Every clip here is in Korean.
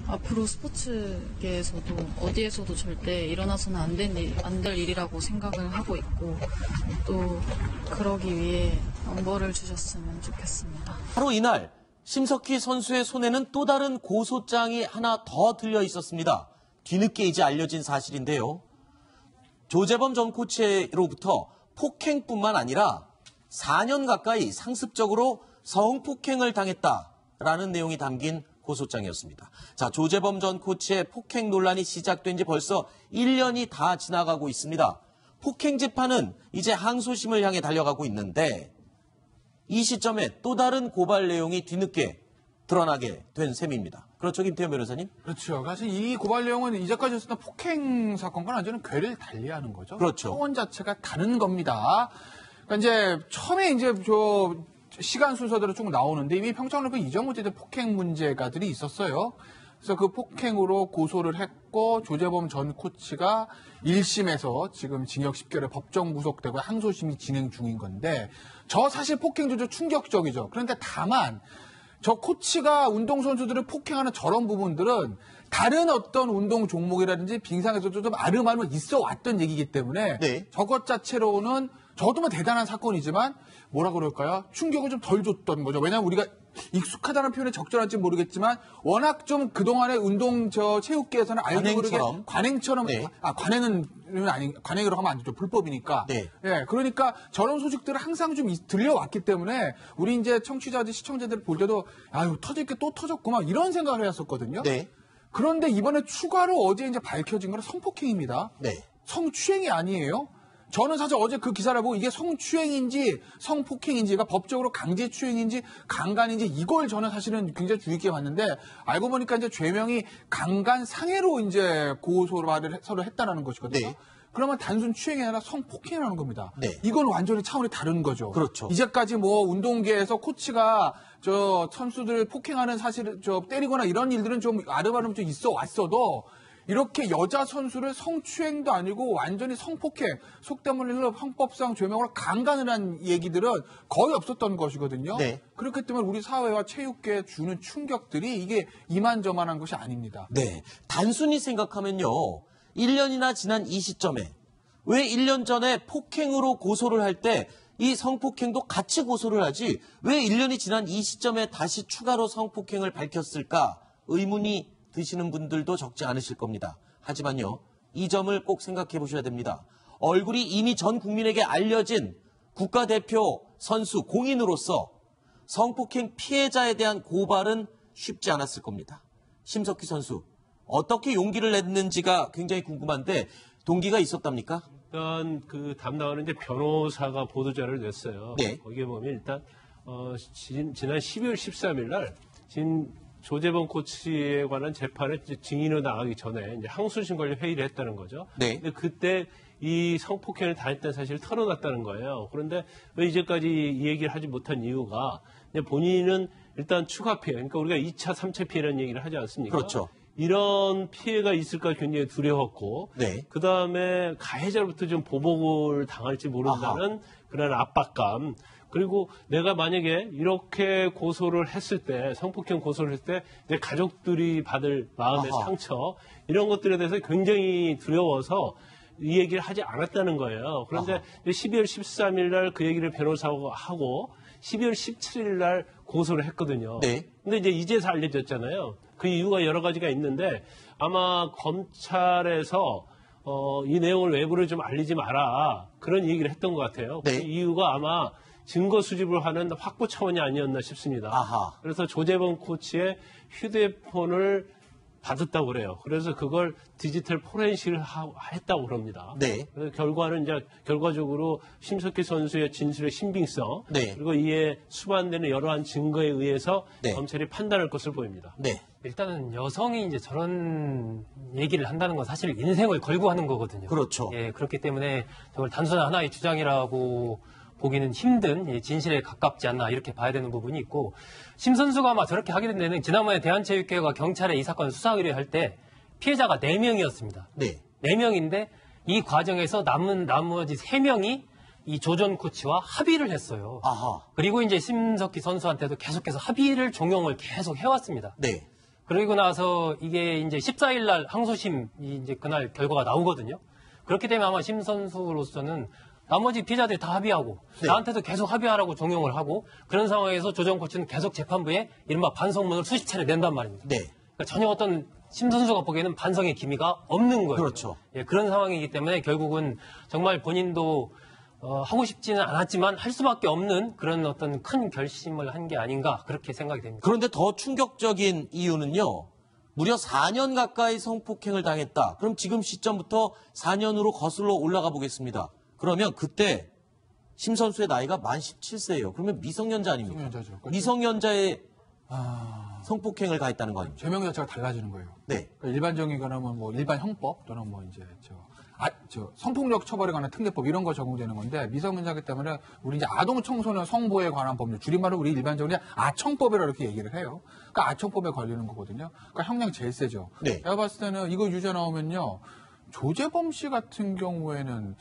앞으로 스포츠계에서도 어디에서도 절대 일어나서는 안 될 일이라고 생각을 하고 있고 또 그러기 위해 엄벌을 주셨으면 좋겠습니다. 바로 이날 심석희 선수의 손에는 또 다른 고소장이 하나 더 들려 있었습니다. 뒤늦게 이제 알려진 사실인데요. 조재범 전 코치로부터 폭행뿐만 아니라 4년 가까이 상습적으로 성폭행을 당했다라는 내용이 담긴 고소장이었습니다. 자, 조재범 전 코치의 폭행 논란이 시작된 지 벌써 1년이 다 지나가고 있습니다. 폭행 재판은 이제 항소심을 향해 달려가고 있는데 이 시점에 또 다른 고발 내용이 뒤늦게 드러나게 된 셈입니다. 그렇죠, 김태현 변호사님? 그렇죠. 사실 이 고발 내용은 이제까지 했었던 폭행 사건과 완전히 궤를 달리하는 거죠. 그렇죠. 차원 자체가 다른 겁니다. 그러니까 이제 처음에 이제 시간 순서대로 쭉 나오는데 이미 평창올림픽 이전 문제들 폭행 문제가들이 있었어요. 그래서 그 폭행으로 고소를 했고 조재범 전 코치가 1심에서 지금 징역 10개월에 법정 구속되고 항소심이 진행 중인 건데 저 사실 폭행 조조 충격적이죠. 그런데 다만 저 코치가 운동선수들을 폭행하는 저런 부분들은 다른 어떤 운동 종목이라든지 빙상에서도 좀 아름아름 있어 왔던 얘기이기 때문에 네. 저것 자체로는 저도 뭐 대단한 사건이지만 뭐라 그럴까요? 충격을 좀 덜 줬던 거죠. 왜냐하면 우리가 익숙하다는 표현이 적절할지 모르겠지만 워낙 좀 그동안의 운동 체육계에서는 알고 모르게 관행처럼 네. 관행으로 하면 안 되죠. 불법이니까. 네. 예, 그러니까 저런 소식들을 항상 좀 들려왔기 때문에 우리 이제 청취자들 시청자들 볼 때도 아유 터질 게 또 터졌구만 이런 생각을 해왔었거든요. 네. 그런데 이번에 추가로 어제 이제 밝혀진 건 성폭행입니다. 네. 성추행이 아니에요. 저는 사실 어제 그 기사를 보고 이게 성추행인지 성폭행인지가 법적으로 강제추행인지 강간인지 이걸 저는 사실은 굉장히 주의 깊게 봤는데 알고 보니까 이제 죄명이 강간상해로 이제 고소를 서로 했다라는 것이거든요. 네. 그러면 단순 추행이 아니라 성폭행이라는 겁니다. 네. 이건 완전히 차원이 다른 거죠. 그렇죠. 이제까지 뭐 운동계에서 코치가 저 선수들 폭행하는 사실 때리거나 이런 일들은 좀 아름아름 좀 있어 왔어도 이렇게 여자 선수를 성추행도 아니고 완전히 성폭행, 속된 말로 형법상 죄명으로 강간을 한 얘기들은 거의 없었던 것이거든요. 네. 그렇기 때문에 우리 사회와 체육계에 주는 충격들이 이게 이만저만한 것이 아닙니다. 네. 단순히 생각하면요. 1년이나 지난 이 시점에 왜 1년 전에 폭행으로 고소를 할 때 이 성폭행도 같이 고소를 하지 왜 1년이 지난 이 시점에 다시 추가로 성폭행을 밝혔을까 의문이 드시는 분들도 적지 않으실 겁니다. 하지만요. 이 점을 꼭 생각해 보셔야 됩니다. 얼굴이 이미 전 국민에게 알려진 국가대표 선수 공인으로서 성폭행 피해자에 대한 고발은 쉽지 않았을 겁니다. 심석희 선수 어떻게 용기를 냈는지가 굉장히 궁금한데 동기가 있었답니까? 일단 그 담당하는 이제 변호사가 보도자를 냈어요. 네. 거기에 보면 일단 지난 12월 13일 날 조재범 코치에 관한 재판에 증인으로 나가기 전에 이제 항소심 관련 회의를 했다는 거죠. 네. 근데 그때 이 성폭행을 당했다는 사실을 털어놨다는 거예요. 그런데 왜 이제까지 이 얘기를 하지 못한 이유가 본인은 일단 추가 피해, 그러니까 우리가 2차, 3차 피해라는 얘기를 하지 않습니까? 그렇죠. 이런 피해가 있을까 굉장히 두려웠고, 네. 그 다음에 가해자로부터 좀 보복을 당할지 모른다는 그런 압박감, 그리고 내가 만약에 이렇게 고소를 했을 때, 성폭행 고소를 했을 때, 내 가족들이 받을 마음의 상처, 이런 것들에 대해서 굉장히 두려워서 이 얘기를 하지 않았다는 거예요. 그런데 12월 13일 날 그 얘기를 변호사하고 하고, 12월 17일 날 고소를 했거든요. 네. 근데 이제 이제서 알려졌잖아요. 그 이유가 여러 가지가 있는데 아마 검찰에서 이 내용을 외부로 좀 알리지 마라 그런 얘기를 했던 것 같아요. 네. 그 이유가 아마 증거 수집을 하는 확보 차원이 아니었나 싶습니다. 아하. 그래서 조재범 코치의 휴대폰을 받았다고 그래요. 그래서 그걸 디지털 포렌식을 했다고 그럽니다. 네. 그래서 결과는 이제 결과적으로 심석희 선수의 진술의 신빙성 네. 그리고 이에 수반되는 여러한 증거에 의해서 네. 검찰이 판단할 것을 보입니다. 네. 일단은 여성이 이제 저런 얘기를 한다는 건 사실 인생을 걸고 하는 거거든요. 그렇죠. 예, 그렇기 때문에 정말 단순한 하나의 주장이라고 보기는 힘든 진실에 가깝지 않나 이렇게 봐야 되는 부분이 있고 심 선수가 아마 저렇게 하게 된 데는 지난번에 대한체육회가 경찰에 이 사건 수사 의뢰할 때 피해자가 4명이었습니다. 네. 4명인데 이 과정에서 나머지 3명이 이 조전 코치와 합의를 했어요. 아하. 그리고 이제 심석희 선수한테도 계속해서 합의를 종용을 계속 해왔습니다. 네. 그러고 나서 이게 이제 14일 날 항소심 이제 그날 결과가 나오거든요. 그렇게 되면 아마 심 선수로서는 나머지 피해자들이 다 합의하고 네. 나한테도 계속 합의하라고 종용을 하고 그런 상황에서 조정 코치는 계속 재판부에 이른바 반성문을 수십 차례 낸단 말입니다. 네. 그러니까 전혀 어떤 심 선수가 보기에는 반성의 기미가 없는 거예요. 그렇죠. 예, 그런 상황이기 때문에 결국은 정말 본인도 하고 싶지는 않았지만 할 수밖에 없는 그런 어떤 큰 결심을 한 게 아닌가 그렇게 생각이 됩니다. 그런데 더 충격적인 이유는요. 무려 4년 가까이 성폭행을 당했다. 그럼 지금 시점부터 4년으로 거슬러 올라가 보겠습니다. 그러면 그때 심 선수의 나이가 만 17세예요. 그러면 미성년자 아닙니까? 미성년자죠. 그렇죠. 미성년자의 성폭행을 가했다는 거 아닙니까? 죄명 자체가 달라지는 거예요. 네. 그러니까 일반적인 거는 뭐 일반 형법 또는 뭐 이제 성폭력 처벌에 관한 특례법 이런 거 적용되는 건데 미성년자이기 때문에 우리 이제 아동 청소년 성보호에 관한 법률 줄임말로 우리 일반적으로 아청법이라 이렇게 얘기를 해요. 그러니까 아청법에 걸리는 거거든요. 그러니까 형량 제일 세죠. 네. 제가 봤을 때는 이거 유죄 나오면요. 조재범 씨 같은 경우에는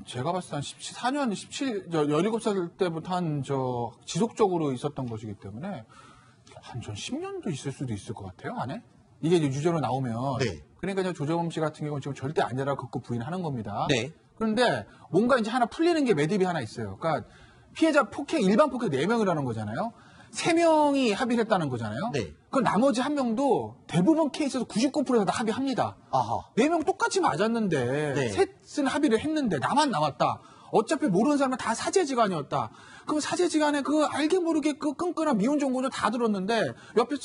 제가 봤을 때 한 14년, 17살 때부터 지속적으로 있었던 것이기 때문에 전 10년도 있을 수도 있을 것 같아요, 안에? 이게 이제 유죄로 나오면. 네. 그러니까 이제 조재범 씨 같은 경우는 지금 절대 아니라고 극구 부인하는 겁니다. 네. 그런데 뭔가 이제 하나 풀리는 게 매듭이 하나 있어요. 그러니까 피해자 일반 폭행 4명이라는 거잖아요. 3명이 합의를 했다는 거잖아요. 네. 그 나머지 1명도 대부분 케이스에서 99%다 합의합니다. 아하. 4명 똑같이 맞았는데 네. 셋은 합의를 했는데 나만 나왔다. 어차피 모르는 사람은 다 사제지간이었다. 그럼 사제지간에 알게 모르게 끈끈한 미운 정보를 다 들었는데 옆에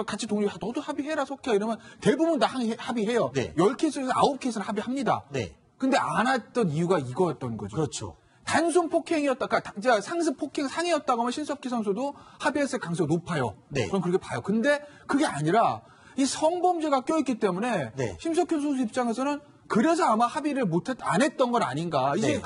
같이 동료 너도 합의해라 속해 이러면 대부분 다 합의해요. 네. 10케이스에서 9케이스는 합의합니다. 네. 근데 안 했던 이유가 이거였던 거죠. 그렇죠. 단순 폭행이었다. 그러니까 상습 폭행 상해였다고 하면 신석기 선수도 합의했을 가능성이 높아요. 네. 그럼 그렇게 봐요. 근데 그게 아니라 이 성범죄가 껴있기 때문에 네. 심석희 선수 입장에서는 그래서 아마 합의를 안 했던 건 아닌가. 이제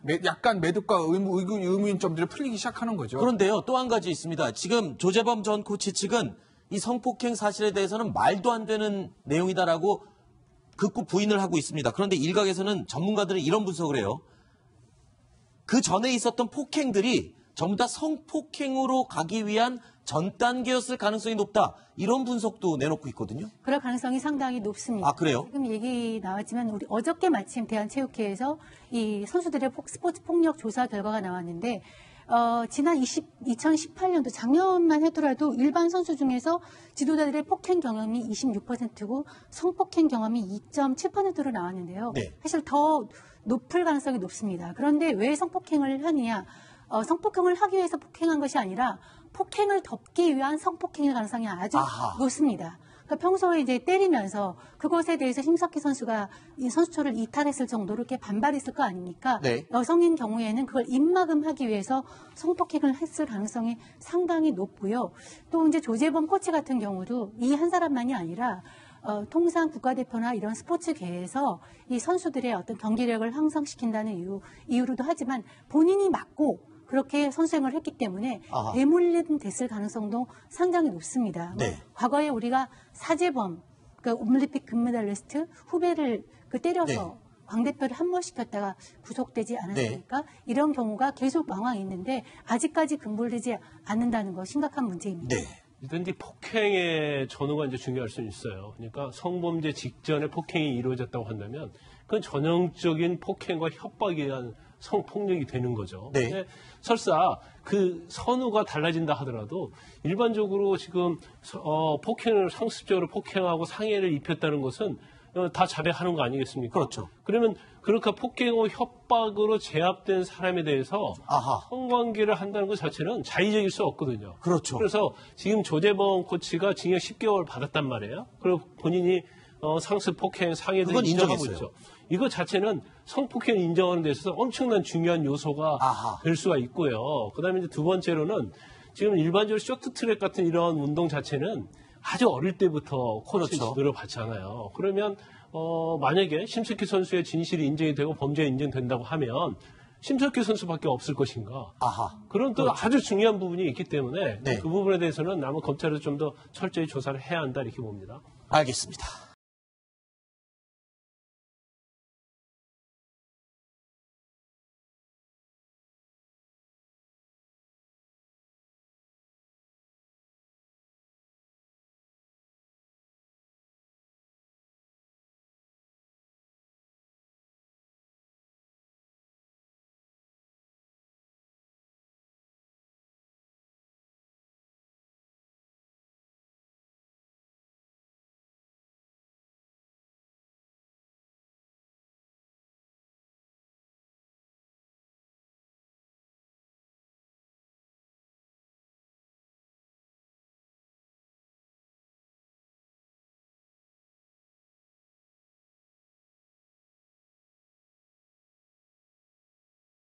네. 약간 매듭과 의문점들이 풀리기 시작하는 거죠. 그런데요, 또 한 가지 있습니다. 지금 조재범 전 코치 측은 이 성폭행 사실에 대해서는 말도 안 되는 내용이다라고 극구 부인을 하고 있습니다. 그런데 일각에서는 전문가들은 이런 분석을 해요. 그 전에 있었던 폭행들이 전부 다 성폭행으로 가기 위한 전 단계였을 가능성이 높다. 이런 분석도 내놓고 있거든요. 그럴 가능성이 상당히 높습니다. 아, 그래요? 지금 얘기 나왔지만 우리 어저께 마침 대한체육회에서 이 선수들의 스포츠 폭력 조사 결과가 나왔는데 지난 2018년도 작년만 하더라도 일반 선수 중에서 지도자들의 폭행 경험이 26%고 성폭행 경험이 2.7%로 나왔는데요. 네. 사실 더 높을 가능성이 높습니다. 그런데 왜 성폭행을 하느냐? 성폭행을 하기 위해서 폭행한 것이 아니라 폭행을 덮기 위한 성폭행의 가능성이 아주 아하. 높습니다. 그러니까 평소에 이제 때리면서 그것에 대해서 심석희 선수가 이 선수초를 이탈했을 정도로 이렇게 반발했을 거 아닙니까? 네. 여성인 경우에는 그걸 입막음하기 위해서 성폭행을 했을 가능성이 상당히 높고요. 또 이제 조재범 코치 같은 경우도 이 한 사람만이 아니라 통상 국가대표나 이런 스포츠계에서 이 선수들의 어떤 경기력을 향상시킨다는 이유로도 하지만 본인이 맞고 그렇게 선수행을 했기 때문에 아하. 대물림 됐을 가능성도 상당히 높습니다. 네. 과거에 우리가 사재범, 그러니까 올림픽 금메달리스트 후배를 때려서 네. 광대뼈를 함몰시켰다가 구속되지 않았습니까? 이런 경우가 계속 왕왕 있는데 아직까지 근본되지 않는다는 거 심각한 문제입니다. 네. 일단 이제 폭행의 전후가 이제 중요할 수는 있어요. 그러니까 성범죄 직전에 폭행이 이루어졌다고 한다면 그건 전형적인 폭행과 협박에 의한 성폭력이 되는 거죠. 네. 근데 설사 그 선후가 달라진다 하더라도 일반적으로 지금 폭행을 상습적으로 폭행하고 상해를 입혔다는 것은 다 자백하는 거 아니겠습니까? 그렇죠. 그러면 그렇게 폭행과 협박으로 제압된 사람에 대해서 아하. 성관계를 한다는 것 자체는 자의적일 수 없거든요. 그렇죠. 그래서 지금 조재범 코치가 징역 10개월 받았단 말이에요. 그리고 본인이 상습 폭행 상해를 그건 인정하고 인정했어요. 있죠. 이거 자체는 성폭행 인정하는 데 있어서 엄청난 중요한 요소가 아하. 될 수가 있고요. 그다음에 이제 두 번째로는 지금 일반적으로 쇼트트랙 같은 이런 운동 자체는 아주 어릴 때부터 코치 그렇죠. 지도를 받잖아요. 그러면 만약에 심석희 선수의 진실이 인정이 되고 범죄가 인정된다고 하면 심석희 선수밖에 없을 것인가. 아하. 그런 또 아주 중요한 부분이 있기 때문에 네. 그 부분에 대해서는 남은 검찰에서 좀 더 철저히 조사를 해야 한다 이렇게 봅니다. 알겠습니다.